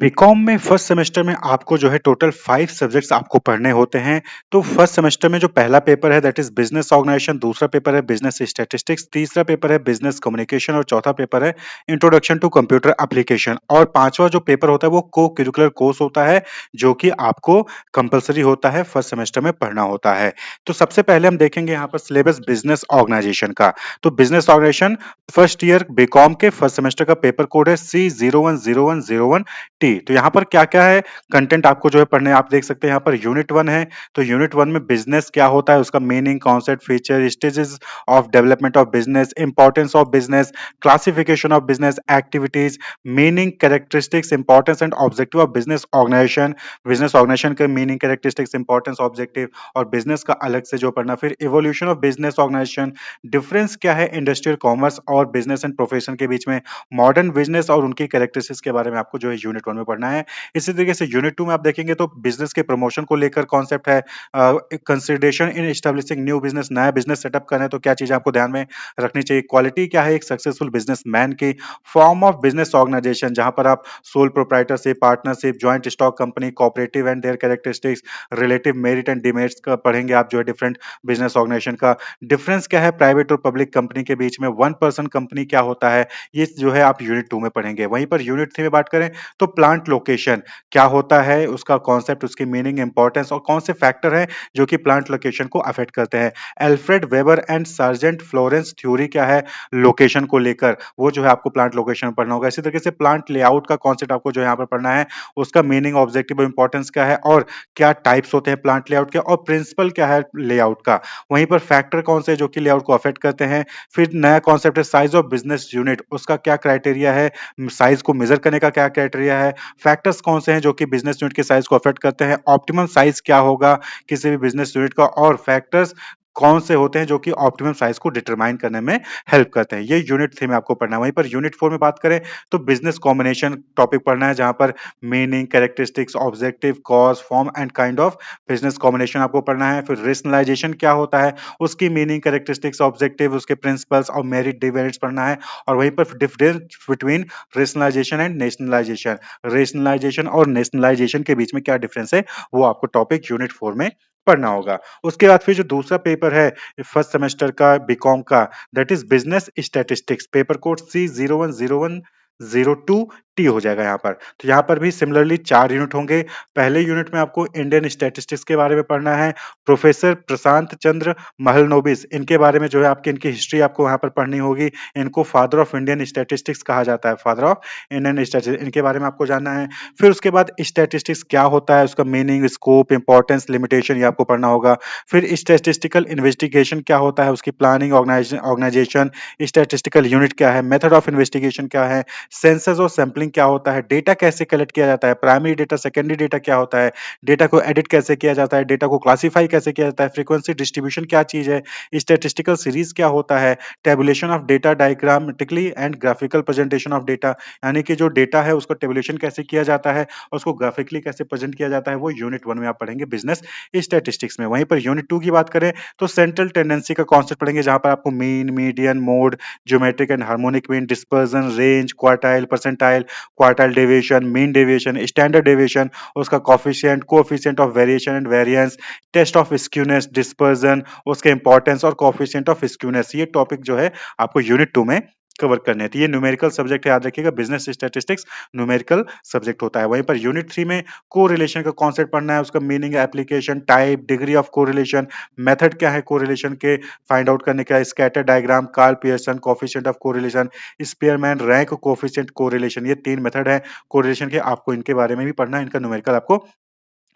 BCom में first semester में आपको जो है टोटल 5 सब्जेक्ट्स आपको पढ़ने होते हैं। तो फर्स्ट सेमेस्टर में जो पहला पेपर है दैट इज़ बिज़नेस ऑर्गेनाइजेशन, दूसरा पेपर है बिज़नेस स्टैटिस्टिक्स, तीसरा पेपर है बिज़नेस कम्युनिकेशन और चौथा पेपर है इंट्रोडक्शन टू कंप्यूटर एप्लीकेशन और पाँचवाँ जो पेपर होता है वो को-करिकुलर कोर्स होता है, जो कि आपको कंपल्सरी होता है, फर्स्ट सेमेस्टर में पढ़ना होता है। तो सबसे पहले हम देखेंगे यहाँ पर सिलेबस बिज़नेस ऑर्गेनाइजेशन का। तो business organization first year BCom के फर्स्ट सेमेस्टर का पेपर कोड है C010101 टी। तो यहाँ पर क्या-क्या है कंटेंट आपको जो है पढ़ने आप देख सकते हैं यहाँ पर यूनिट 1 है, तो यूनिट 1 में बिज़नेस क्या होता है, उसका meaning, concept, feature, stages of development of business, importance of business, classification of business activities, meaning, characteristics, importance and objective of business organisation का मीनिंग, कैरेक्टरिस्टिक्स, इंपॉर्टेंस, ऑब्जेक्टिव और business का अलग से जो पढ़ना। फिर evolution of business organisation, difference क्या है इंडस्ट्रियल कॉमर्स और बिज़नेस एंड प्रोफेशन के बीच में, मॉडर्न बिज़नेस और उनकी कैरेक्टरिस्टिक्स के बारे में आपको जो है यूनिट 1 में पढ़ना है। इसी तरीके से यूनिट 2 में आप देखेंगे तो बिज़नेस के प्रमोशन को लेकर कॉन्सेप्ट है, consideration in establishing new business, नया बिज़नेस सेटअप करना है तो क्या चीज़ें आपको ध्यान में रखनी चाहिए। क्वालिटी क्या है एक सक्सेसफुल बिज़नेसमैन की, फॉर्म ऑफ बिज़नेस ऑर्गेनाइजेशन जहाँ पर आप sole proprietorship, partnership, joint stock company, cooperative and there characteristics, relative merit and demerits का पढ़ेंगे आप जो है डिफरेंट बिज़नेस ऑर्गेनाइजेशन का। डिफरेंस क्या है प्राइवेट और पब्लिक कंपनी के बीच में, वन पर्सन कंपनी क्या होता है, ये जो है आप यूनिट 2 में पढ़ेंगे। वहीं पर यूनिट 3 में बात करें तो प्लांट लोकेशन क्या होता है, उसका कॉन्सेप्ट, उसकी मीनिंग, इंपॉर्टेंस और कौन से फैक्टर हैं जो कि प्लांट लोकेशन को अफेक्ट करते हैं। Alfred weber and sergeant Florence theory क्या है लोकेशन को लेकर, वो जो है आपको प्लांट लोकेशन में पढ़ना होगा। इसी तरीके से प्लांट लेआउट का कॉन्सेप्ट आपको जो है यहाँ पर पढ़ना है, उसका मीनिंग, ऑब्जेक्टिव और इंपॉर्टेंस क्या है और क्या टाइप्स होते हैं प्लांट लेआउट के और प्रिंसिपल क्या है लेआउट का। वहीं पर फैक्टर कौन से जो कि लेआउट को अफेक्ट करते हैं। फिर नया कॉन्सेप्ट है साइज ऑफ बिजनेस यूनिट, उसका क्या क्राइटेरिया है, साइज को मेजर करने का क्या क्राइटेरिया है, फैक्टर्स कौन से हैं जो कि बिजनेस यूनिट के साइज को अफेक्ट करते हैं, ऑप्टिमम साइज क्या होगा किसी भी बिजनेस यूनिट का और फैक्टर्स कौन से होते हैं जो कि ऑप्टिमम साइज को डिटरमाइन करने में हेल्प करते हैं। ये यूनिट 3 में आपको पढ़ना है। वहीं पर यूनिट 4 में बात करें तो बिजनेस कॉम्बिनेशन टॉपिक पढ़ना है जहां पर meaning, characteristics, objective, cause, form and kind of business combination आपको पढ़ना है। फिर रेशनलाइजेशन क्या होता है, उसकी मीनिंग, कैरेक्टरिस्टिक्स, ऑब्जेक्टिव, उसके प्रिंसिपल्स और मेरिट डिमेरिट्स पढ़ना है। और वहीं पर difference between rationalisation and nationalisation, rationalisation और नेशनलाइजेशन के बीच में क्या डिफरेंस है वो आपको टॉपिक यूनिट 4 में पढ़ना होगा। उसके बाद फिर जो दूसरा पेपर है फर्स्ट सेमेस्टर का बीकॉम का that is business statistics, paper code C010102 T हो जाएगा यहाँ पर। तो यहाँ पर भी सिमिलरली 4 यूनिट होंगे। पहले यूनिट में आपको इंडियन स्टैटिस्टिक्स के बारे में पढ़ना है। प्रोफेसर प्रशांत चंद्र महलनोबिस इनके बारे में जो है आपकी इनकी हिस्ट्री आपको यहाँ पर पढ़नी होगी। इनको फादर ऑफ इंडियन स्टैटिस्टिक्स कहा जाता है, फादर ऑफ इंडियन स्टैटिस्टिक्स, इनके बारे में आपको जानना है। फिर उसके बाद स्टैटिस्टिक्स क्या होता है, उसका मीनिंग, स्कोप, इंपॉर्टेंस, लिमिटेशन ये आपको पढ़ना होगा। फिर स्टैटिस्टिकल इन्वेस्टिगेशन क्या होता है, उसकी प्लानिंग, ऑर्गेनाइजेशन, स्टैटिस्टिकल यूनिट क्या है, मेथड ऑफ इन्वेस्टिगेशन क्या है, सेंसस और सैंपलिंग क्या होता है, डेटा कैसे कलेक्ट किया जाता है, प्राइमरी डेटा, सेकेंडरी डेटा क्या होता है, डेटा को एडिट कैसे किया जाता है, डेटा को क्लासिफाई कैसे किया जाता है, फ्रीक्वेंसी डिस्ट्रीब्यूशन क्या चीज है, स्टैटिस्टिकल सीरीज क्या होता है, tabulation of data diagrammatically and graphical presentation of data, यानी कि जो डेटा है उसको टेबुलेशन कैसे किया जाता है और उसको ग्राफिकली कैसे प्रेजेंट किया जाता है, वो यूनिट 1 में आप पढ़ेंगे बिजनेस स्टैटिस्टिक्स में। वहीं पर यूनिट 2 की बात करें तो सेंट्रल टेंडेंसी का कॉन्सेप्ट पढ़ेंगे जहां पर आपको mean, median, mode, geometric and harmonic mean, dispersion, range, quartile, percentile, quartile deviation, mean deviation, standard deviation, उसका coefficient, coefficient of variation and variance, test of skewness, dispersion, उसके इंपॉर्टेंस और coefficient of skewness, ये topic जो है आपको unit 2 में cover करने हैं। तो ये न्यूमेरिकल सब्जेक्ट है, याद रखिएगा बिजनेस स्टैटिस्टिक्स न्यूमेरिकल सब्जेक्ट होता है। वहीं पर यूनिट 3 में कोरिलेशन का कॉन्सेप्ट पढ़ना है, उसका meaning, application, type, degree of correlation, method क्या है कोरिलेशन के फाइंड आउट करने का, scatter diagram, Karl Pearson, coefficient of correlation, Spearman rank coefficient correlation, ये 3 मेथड है कोरिलेशन के, आपको इनके बारे में भी पढ़ना है, इनका न्यूमेरिकल आपको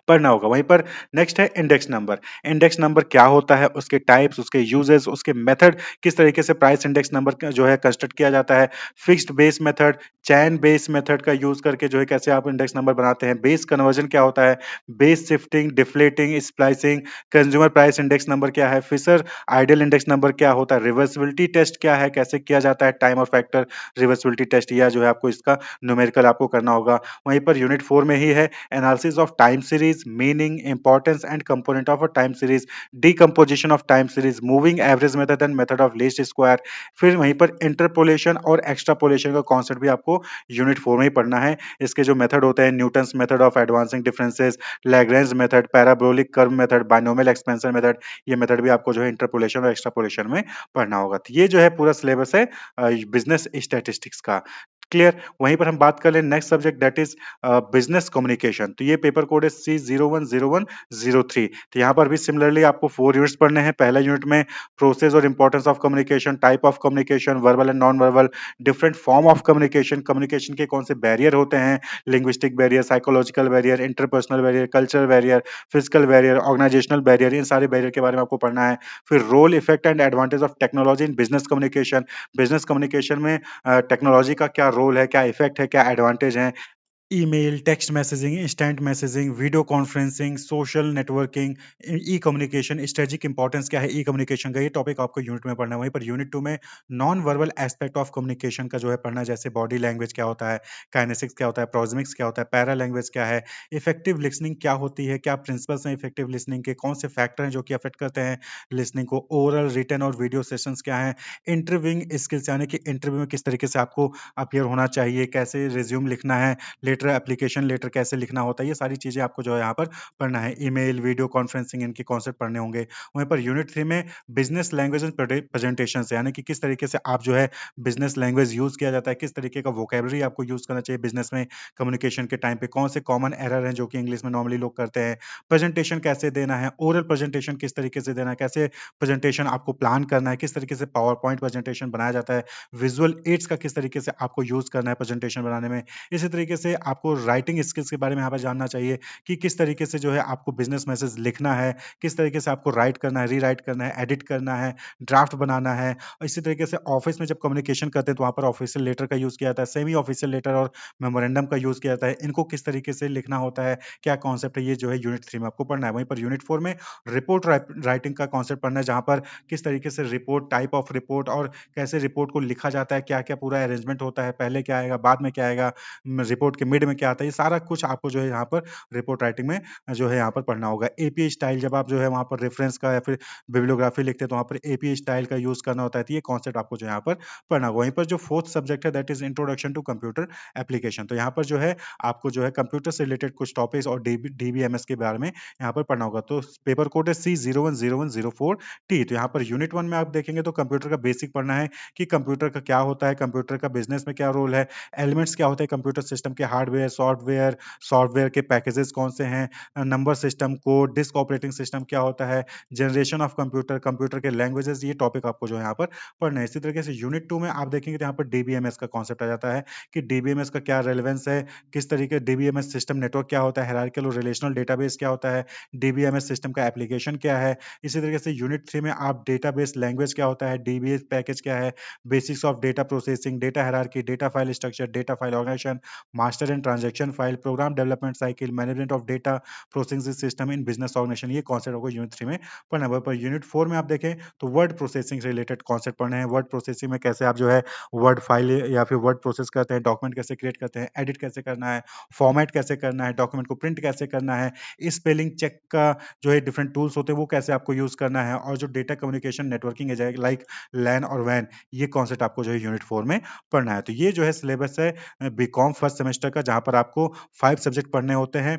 पढ़ना होगा। वहीं पर नेक्स्ट है इंडेक्स नंबर। इंडेक्स नंबर क्या होता है, उसके टाइप्स, उसके यूजेस, उसके मेथड, किस तरीके से प्राइस इंडेक्स नंबर का जो है कंस्ट्रक्ट किया जाता है, फिक्स्ड बेस मेथड, चैन बेस मेथड का यूज करके जो है कैसे आप इंडेक्स नंबर बनाते हैं, बेस कन्वर्जन क्या होता है, base shifting, deflating, splicing, consumer price index number क्या है, फिशर आइडियल इंडेक्स नंबर क्या होता है, रिवर्सिबिलिटी टेस्ट क्या है, कैसे किया जाता है, टाइम और फैक्टर रिवर्सिबिलिटी टेस्ट, या जो है आपको इसका न्यूमेरिकल आपको करना होगा। वहीं पर यूनिट 4 में ही है analysis of time series, series, meaning, importance and component of a time series, decomposition of time series, moving average method and method of least square. फिर वहीं पर इंटरपोलेशन और एक्स्ट्रापोलेशन का कॉन्सेप्ट भी आपको यूनिट 4 में ही पढ़ना है। इसके जो मेथड होते हैं, Newton's method of advancing differences, Lagrange method, parabolic curve method, binomial expansion method, ये मेथड भी आपको जो है इंटरपोलेशन और एक्स्ट्रापोलेशन में पढ़ना होगा। तो ये जो है पूरा सिलेबस है बिजनेस स्टैटिस्टिक्स का। क्लियर। वहीं पर हम बात कर लें next subject that is business communication. तो ये पेपर कोड है C010103। तो यहाँ पर भी सिमिलरली आपको 4 यूनिट्स पढ़ने हैं। पहला यूनिट में प्रोसेस और importance of communication, type of communication, verbal and non verbal, different form of communication, communication के कौन से बैरियर होते हैं, linguistic barrier, psychological barrier, interpersonal barrier, cultural barrier, physical barrier, organisational barrier, इन सारे बैरियर के बारे में आपको पढ़ना है। फिर role, effect and advantage of technology in business communication. Business communication में टेक्नोलॉजी का क्या रोल है, क्या इफेक्ट है, क्या एडवांटेज है। Email, text messaging, instant messaging, video conferencing, social networking, e communication, strategic importance क्या है ई कम्युनिकेशन का, ये टॉपिक आपको यूनिट में पढ़ना है। वहीं पर यूनिट 2 में non verbal aspect of communication का जो है पढ़ना है, जैसे बॉडी लैंग्वेज क्या होता है, काइनेसिक्स क्या होता है, प्रोक्सेमिक्स क्या होता है, पैरा लैंग्वेज क्या है, इफेक्टिव लिसनिंग क्या होती है, क्या प्रिंसिपल्स हैं इफेक्टिव लिसनिंग के, कौन से फैक्टर हैं जो कि अफेक्ट करते हैं लिसनिंग को, ओरल, रिटन और वीडियो सेशंस क्या हैं, इंटरव्यूइंग स्किल्स यानी कि इंटरव्यू में किस तरीके से आपको अपियर होना चाहिए, कैसे रिज्यूम लिखना है, लेटर, एप्लीकेशन लेटर कैसे लिखना होता है, ये सारी चीज़ें आपको जो है यहाँ पर पढ़ना है। ईमेल, वीडियो कॉन्फ्रेंसिंग, इनके कॉन्सेप्ट पढ़ने होंगे। वहीं पर यूनिट 3 में बिज़नेस लैंग्वेज एंड प्रेजेंटेशंस यानी कि किस तरीके से आप जो है बिज़नेस लैंग्वेज यूज़ किया जाता है, किस तरीके का वोकैब्युलरी आपको यूज़ करना चाहिए बिज़नेस में, कम्युनिकेशन के टाइम पे कौन से कॉमन एरर हैं जो कि इंग्लिश में नॉर्मली लोग करते हैं, प्रेजेंटेशन कैसे देना है, ओरल प्रेजेंटेशन किस तरीके से देना है, कैसे प्रेजेंटेशन आपको प्लान करना है, किस तरीके से पावर पॉइंट प्रेजेंटेशन बनाया जाता है, विजुअल एड्स का किस तरीके से आपको यूज़ करना है प्रेजेंटेशन बनाने में। इसी तरीके से आपको राइटिंग स्किल्स के बारे में यहाँ पर जानना चाहिए कि किस तरीके से जो है आपको बिजनेस मैसेज लिखना है, किस तरीके से आपको राइट करना है, रीराइट करना है, एडिट करना है, ड्राफ्ट बनाना है। और इसी तरीके से ऑफिस में जब कम्युनिकेशन करते हैं तो वहाँ पर ऑफिशियल लेटर का यूज़ किया जाता है, सेमी ऑफिशियल लेटर और मेमोरेंडम का यूज़ किया जाता है। इनको किस तरीके से लिखना होता है, क्या कॉन्सेप्ट है, ये जो है यूनिट 3 में आपको पढ़ना है। वहीं पर यूनिट 4 में रिपोर्ट राइटिंग का कॉन्सेप्ट पढ़ना है, जहाँ पर किस तरीके से रिपोर्ट, टाइप ऑफ रिपोर्ट और कैसे रिपोर्ट को लिखा जाता है, क्या-क्या पूरा अरेंजमेंट होता है, पहले क्या आएगा, बाद में क्या आएगा, रिपोर्ट के मिड में क्या आता है, ये सारा कुछ आपको जो है यहाँ पर रिपोर्ट राइटिंग में जो है यहाँ पर पढ़ना होगा। एपीआई स्टाइल, जब आप जो है वहाँ पर रेफरेंस का या फिर बिब्लियोग्राफी लिखते हैं तो वहाँ पर एपीआई स्टाइल का यूज़ करना होता है, तो ये कॉन्सेप्ट आपको जो है यहाँ पर पढ़ना होगा। वहीं पर जो 4th सब्जेक्ट है that is introduction to computer application. तो यहाँ पर जो है आपको जो है कंप्यूटर से रिलेटेड कुछ टॉपिक्स और डीबीएमएस के बारे में यहाँ पर पढ़ना होगा। तो पेपर कोड है C010104T। तो यहाँ पर यूनिट 1 में आप देखेंगे तो कंप्यूटर का बेसिक पढ़ना है कि कंप्यूटर का क्या होता है, कंप्यूटर का बिज़नेस में क्या रोल है, एलिमेंट्स क्या होते हैं कंप्यूटर सिस्टम के, हार्डवेयर, सॉफ्टवेयर, सॉफ्टवेयर के पैकेजेस कौन से हैं, number system, code, disk operating system क्या होता है, जनरेशन ऑफ कंप्यूटर, कंप्यूटर के लैंग्वेजेस, ये टॉपिक आपको जो है यहाँ पर पढ़ना है। इसी तरीके से यूनिट 2 में आप देखेंगे तो यहाँ पर डीबीएमएस का कॉन्सेप्ट आ जाता है कि डीबीएमएस का क्या रेलेवेंस है, किस तरीके डीबीएमएस सिस्टम नेटवर्क क्या होता है, हायरार्किकल और रिलेशनल डेटाबेस क्या होता है, डीबीएमएस सिस्टम का एप्लीकेशन क्या है। इसी तरीके से यूनिट 3 में आप डेटाबेस लैंग्वेज क्या होता है, डीबीएस पैकेज क्या है, basics of data processing, data hierarchy, data file structure, data file organisation, master and transaction file, program development cycle, management of data processing system in business organisation, ये concept आपको unit 3 में पढ़ना है। Per unit 4 में आप देखें तो word processing से रिलेटेड कॉन्सेप्ट पढ़ने हैं। वर्ड प्रोसेसिंग में कैसे आप जो है वर्ड फाइल या फिर वर्ड प्रोसेस करते हैं, डॉक्यूमेंट कैसे क्रिएट करते हैं, एडिट कैसे करना है, फॉर्मेट कैसे करना है, डॉक्यूमेंट को प्रिंट कैसे करना है, स्पेलिंग चेक का जो है डिफरेंट टूल्स होते हैं वो कैसे आपको यूज करना है, और जो डेटा कम्युनिकेशन नेटवर्किंग है लाइक लैन और वैन, ये कॉन्सेप्ट आपको जो है यूनिट 4 में पढ़ना है। तो ये जो है सिलेबस है बीकॉम फर्स्ट सेमेस्टर का, जहाँ पर आपको 5 सब्जेक्ट पढ़ने होते हैं।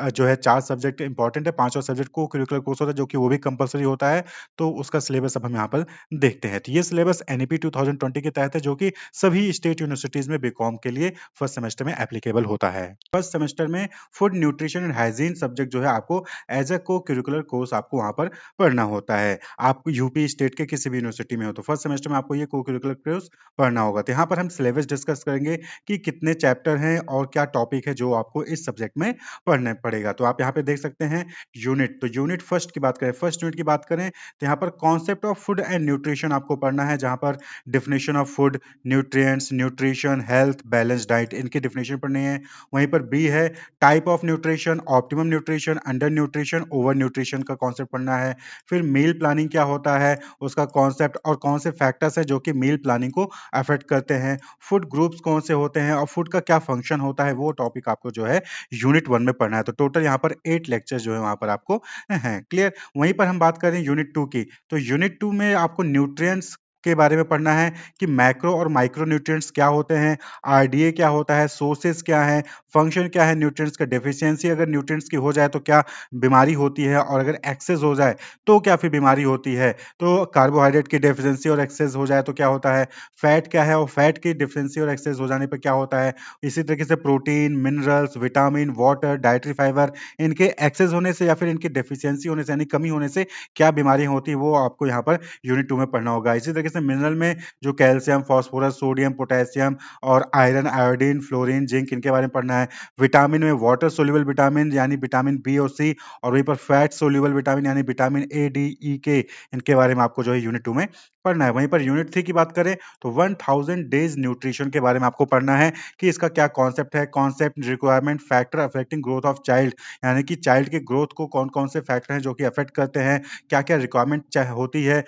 जो है 4 सब्जेक्ट इंपॉर्टेंट है, 5वां सब्जेक्ट को करिकुलर कोर्स होता है जो कि वो भी कंपल्सरी होता है। तो उसका सिलेबस अब हम यहाँ पर देखते हैं। तो ये सिलेबस एनईपी 2020 के तहत है जो कि सभी स्टेट यूनिवर्सिटीज में बीकॉम के लिए फर्स्ट सेमेस्टर में एप्लीकेबल होता है। फर्स्ट सेमेस्टर में food nutrition and hygiene subject जो है आपको एज अ को करिकुलर कोर्स आपको वहाँ पर पढ़ना होता है। आप यूपी स्टेट के किसी भी यूनिवर्सिटी में हो तो फर्स्ट सेमेस्टर में आपको ये को करिकुलर कोर्स पढ़ना होगा। तो यहाँ पर हम सिलेबस डिस्कस करेंगे कि कितने चैप्टर हैं और क्या टॉपिक है जो आपको इस सब्जेक्ट में पढ़ना पड़ेगा। तो आप यहाँ पे देख सकते हैं यूनिट, तो यूनिट फर्स्ट की बात करें, फर्स्ट यूनिट की बात करें तो यहाँ पर concept of food and nutrition आपको पढ़ना है, जहाँ पर definition of food, nutrients, nutrition, health, balance diet, इनकी डेफिनेशन पढ़नी है। वहीं पर बी है type of nutrition, optimum nutrition, under nutrition, over nutrition का कॉन्सेप्ट पढ़ना है। फिर मील प्लानिंग क्या होता है, उसका कॉन्सेप्ट और कौन से फैक्टर्स है जो कि मील प्लानिंग को अफेक्ट करते हैं। फूड ग्रुप्स कौन से होते हैं और फूड का क्या फंक्शन होता होता है, वो टॉपिक आपको जो है यूनिट 1 में पढ़ना है। तो टोटल यहाँ पर 8 लेक्चर जो है वहाँ पर आपको हैं, क्लियर? वहीं पर हम बात करें यूनिट 2 की, तो यूनिट 2 में आपको न्यूट्रिएंट्स के बारे में पढ़ना है कि मैक्रो और माइक्रो न्यूट्रिएंट्स क्या होते हैं, आरडीए क्या होता है, सोर्सेज़ क्या हैं, फंक्शन क्या है न्यूट्रिएंट्स का, डेफिशिएंसी अगर न्यूट्रिएंट्स की हो जाए तो क्या बीमारी होती है और अगर एक्सेस हो जाए तो क्या फिर बीमारी होती है। तो कार्बोहाइड्रेट की डेफिशिएंसी और एक्सेस हो जाए तो क्या होता है, फैट क्या है और फैट की डेफिशिएंसी और एक्सेस हो जाने पे क्या होता है। इसी तरीके से protein, minerals, vitamin, water, dietary fibre इनके एक्सेस होने से या फिर इनकी डेफिशिएंसी होने से यानी कमी होने से क्या बीमारियाँ होती हैं, वो आपको यहाँ पर यूनिट 2 में पढ़ना होगा। इसी तरीके से मिनरल में जो कैल्शियम, फास्फोरस, सोडियम, पोटेशियम और आयरन, आयोडीन, फ्लोरीन, जिंक इनके बारे में पढ़ना है। विटामिन में वाटर सोल्यूबल विटामिन यानी विटामिन बी और सी और वहीं पर फैट सोल्यूबल विटामिन यानी विटामिन ए, डी, ई, के इनके बारे में आपको जो है यूनिट 2 में पढ़ना है। वहीं पर यूनिट 3 की बात करें तो 1000 डेज़ न्यूट्रिशन के बारे में आपको पढ़ना है कि इसका क्या कॉन्सेप्ट है, concept, requirement, factor affecting growth of child यानी कि चाइल्ड की ग्रोथ को कौन-कौन से फैक्टर हैं जो कि अफेक्ट करते हैं, क्या-क्या रिक्वायरमेंट होती है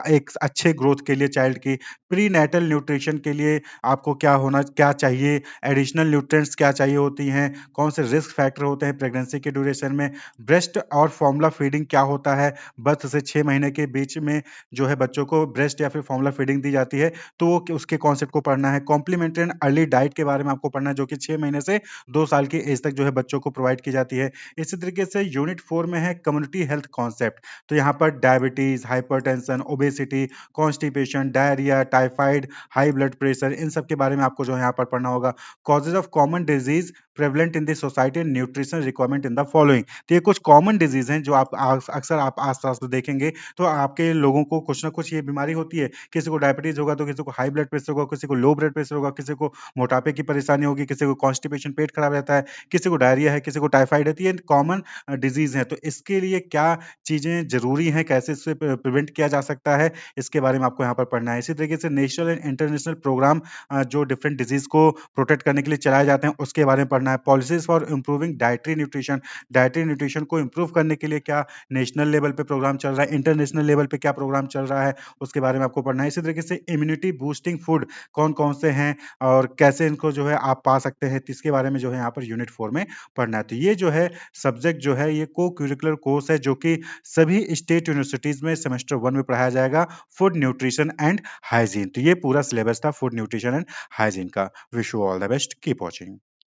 एक अच्छे ग्रोथ के लिए चाइल्ड की, प्रीनेटल न्यूट्रिशन के लिए आपको क्या चाहिए, एडिशनल न्यूट्रिएंट्स क्या चाहिए होती हैं, कौन से रिस्क फैक्टर होते हैं प्रेगनेंसी के ड्यूरेशन में, ब्रेस्ट और फॉर्मूला फीडिंग क्या होता है, बर्थ से 6 महीने के बीच में जो है बच्चों को ब्रेस्ट या फिर फॉर्मूला फीडिंग दी जाती है, तो वो उसके कॉन्सेप्ट को पढ़ना है। कॉम्प्लीमेंट्री एंड अर्ली डाइट के बारे में आपको पढ़ना है जो कि 6 महीने से 2 साल की एज तक जो है बच्चों को प्रोवाइड की जाती है। इसी तरीके से यूनिट 4 में है कम्युनिटी हेल्थ कॉन्सेप्ट, तो यहाँ पर diabetes, hypertension, obesity, constipation, diarrhoea, typhoid, high blood pressure in सब के बारे में आपको जो है यहाँ पर पढ़ना होगा। Causes of common disease prevalent in the society and nutrition requirement in the following, तो ये कुछ कॉमन डिजीज हैं जो आप अक्सर आप आस-पास में देखेंगे, तो आपके लोगों को कुछ ना कुछ ये बीमारी होती है। किसी को डायबिटीज होगा तो किसी को हाई ब्लड प्रेशर होगा, किसी को लो ब्लड प्रेशर होगा, किसी को मोटापे की परेशानी होगी, किसी को कॉन्स्टिपेशन पेट खराब रहता है, किसी को डायरिया है, किसी को टाइफाइड है, तो ये कॉमन डिजीज है। तो इसके लिए क्या चीजें जरूरी हैं, कैसे इससे प्रिवेंट किया जा सकता है, इसके बारे में आपको यहाँ पर पढ़ना है। इसी तरीके से नेशनल एंड इंटरनेशनल प्रोग्राम जो डिफरेंट डिजीज को प्रोटेक्ट करने के लिए चलाए जाते हैं उसके बारे में पढ़ना है। Policies for improving dietary nutrition को इंप्रूव करने के लिए क्या नेशनल लेवल पे प्रोग्राम चल रहा है, इंटरनेशनल लेवल पे क्या प्रोग्राम चल रहा है, उसके बारे में आपको पढ़ना है। इसी तरीके से इम्यूनिटी बूस्टिंग फूड कौन-कौन से हैं और कैसे इनको जो है आप पा सकते हैं, तो इसके बारे में जो है यहाँ पर यूनिट 4 में पढ़ना है। तो ये जो है सब्जेक्ट जो है ये को-करिकुलर कोर्स है जो कि सभी स्टेट यूनिवर्सिटीज़ में सेमेस्टर 1 में पढ़ाया जाएगा, फूड न्यूट्रिशन एंड हाइजीन। तो ये पूरा सिलेबस था फूड न्यूट्रिशन एंड हाइजीन का। Wish you all the best, keep watching.